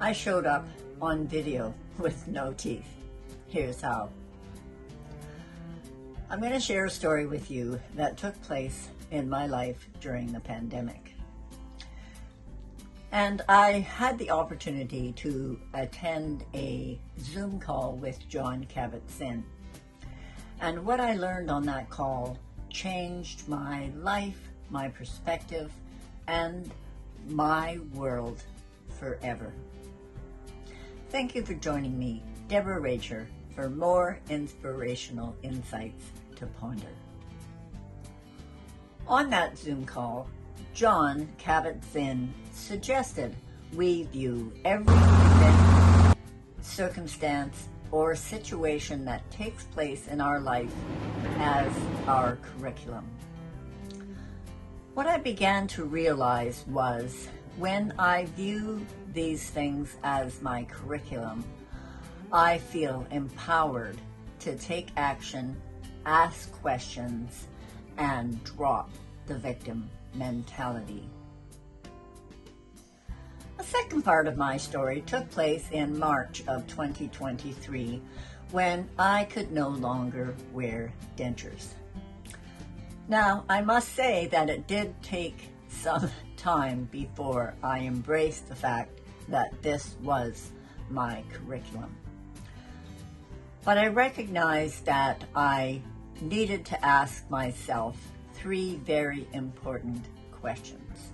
I showed up on video with no teeth. Here's how. I'm going to share a story with you that took place in my life during the pandemic. And I had the opportunity to attend a Zoom call with Jon Kabat-Zinn. And what I learned on that call changed my life, my perspective, and my world forever. Thank you for joining me, Deborah Racher, for more inspirational insights to ponder. On that Zoom call, Jon Kabat-Zinn suggested we view every event, circumstance, or situation that takes place in our life as our curriculum. What I began to realize was when I view these things as my curriculum, I feel empowered to take action, ask questions, and drop the victim mentality. The second part of my story took place in March of 2023 when I could no longer wear dentures. Now, I must say that it did take some time before I embraced the fact that this was my curriculum. But I recognized that I needed to ask myself three very important questions.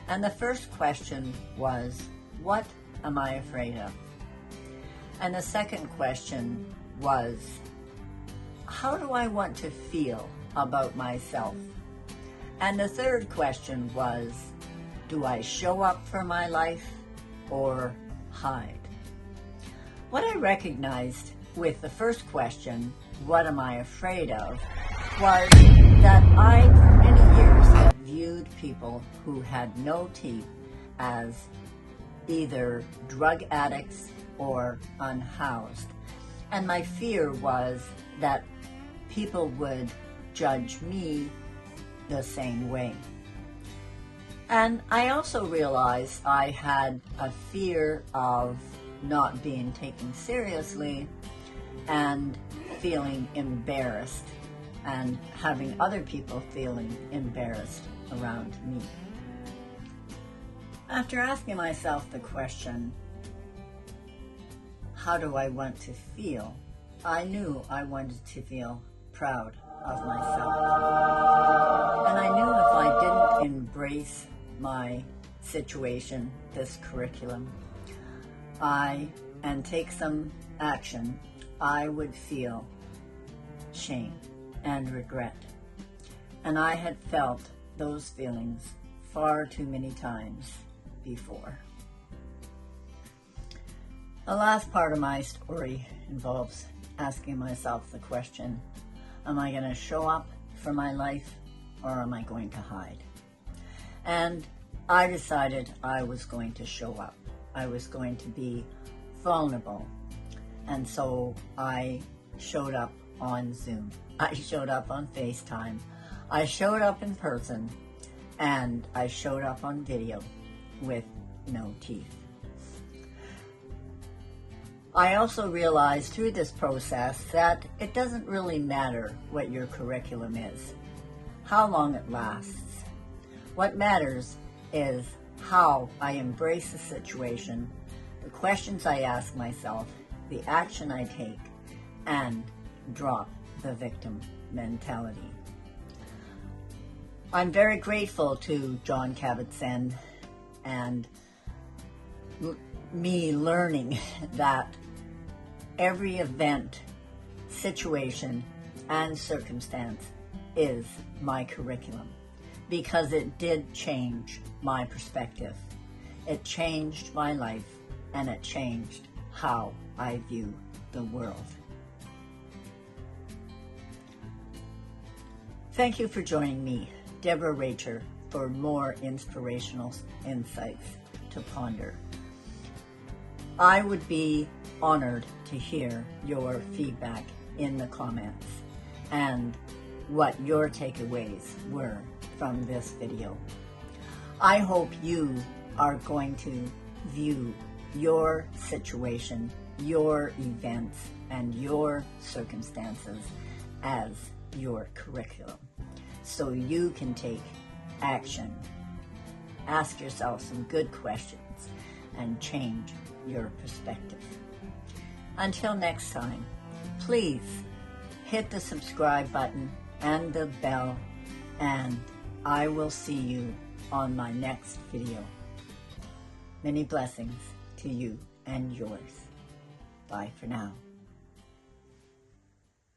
And the first question was, what am I afraid of? And the second question was, how do I want to feel about myself? And the third question was, do I show up for my life or hide? What I recognized with the first question, what am I afraid of, was that I, for many years, had viewed people who had no teeth as either drug addicts or unhoused. And my fear was that people would judge me the same way. And I also realized I had a fear of not being taken seriously and feeling embarrassed and having other people feeling embarrassed around me. After asking myself the question, how do I want to feel? I knew I wanted to feel proud of myself. And I knew if I didn't embrace my situation, this curriculum, and take some action, I would feel shame and regret. And I had felt those feelings far too many times before. The last part of my story involves asking myself the question, am I going to show up for my life or am I going to hide? And I decided I was going to show up. I was going to be vulnerable. And so I showed up on Zoom. I showed up on FaceTime. I showed up in person. And I showed up on video with no teeth. I also realized through this process that it doesn't really matter what your curriculum is, how long it lasts. What matters is how I embrace the situation, the questions I ask myself, the action I take, and drop the victim mentality. I'm very grateful to Jon Kabat-Zinn and me learning that every event, situation, and circumstance is my curriculum, because it did change my perspective. It changed my life, and it changed how I view the world. Thank you for joining me, Deborah Racher, for more inspirational insights to ponder. I would be honored to hear your feedback in the comments and what your takeaways were from this video. I hope you are going to view your situation, your events, and your circumstances as your curriculum so you can take action. Ask yourself some good questions and change your perspective. Until next time, please hit the subscribe button and the bell, and I will see you on my next video. Many blessings to you and yours. Bye for now.